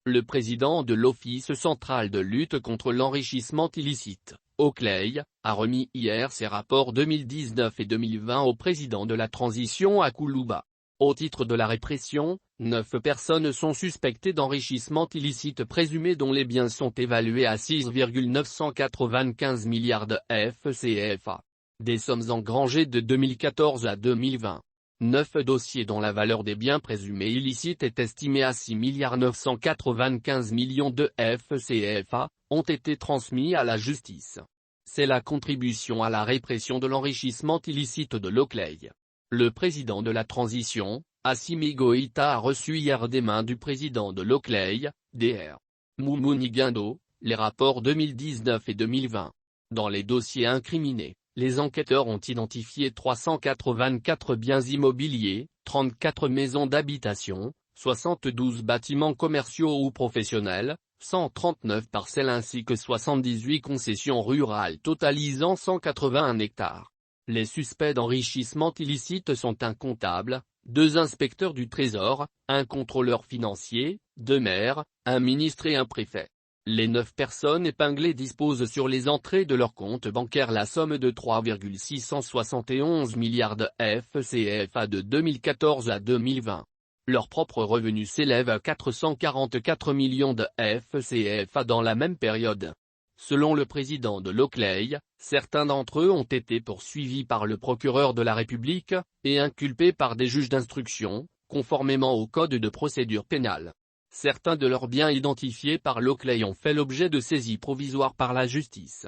Le président de l'Office central de lutte contre l'enrichissement illicite, Oakley, a remis hier ses rapports 2019 et 2020 au président de la transition à Koulouba. Au titre de la répression, 9 personnes sont suspectées d'enrichissement illicite présumé dont les biens sont évalués à 6,995 milliards de FCFA. Des sommes engrangées de 2014 à 2020. 9 dossiers dont la valeur des biens présumés illicites est estimée à 6,995 millions de FCFA, ont été transmis à la justice. C'est la contribution à la répression de l'enrichissement illicite de l'Oakley. Le président de la transition, Assimi Goïta, a reçu hier des mains du président de l'Oakley, Dr. Moumouni Guindo, les rapports 2019 et 2020. Dans les dossiers incriminés, les enquêteurs ont identifié 384 biens immobiliers, 34 maisons d'habitation, 72 bâtiments commerciaux ou professionnels, 139 parcelles ainsi que 78 concessions rurales totalisant 181 hectares. Les suspects d'enrichissement illicite sont un comptable, 2 inspecteurs du Trésor, un contrôleur financier, 2 maires, un ministre et un préfet. Les 9 personnes épinglées disposent sur les entrées de leur compte bancaire la somme de 3,671 milliards de FCFA de 2014 à 2020. Leurs propres revenus s'élèvent à 444 millions de FCFA dans la même période. Selon le président de l'Oakley, certains d'entre eux ont été poursuivis par le procureur de la République, et inculpés par des juges d'instruction, conformément au Code de procédure pénale. Certains de leurs biens identifiés par l'Oakley ont fait l'objet de saisies provisoires par la justice.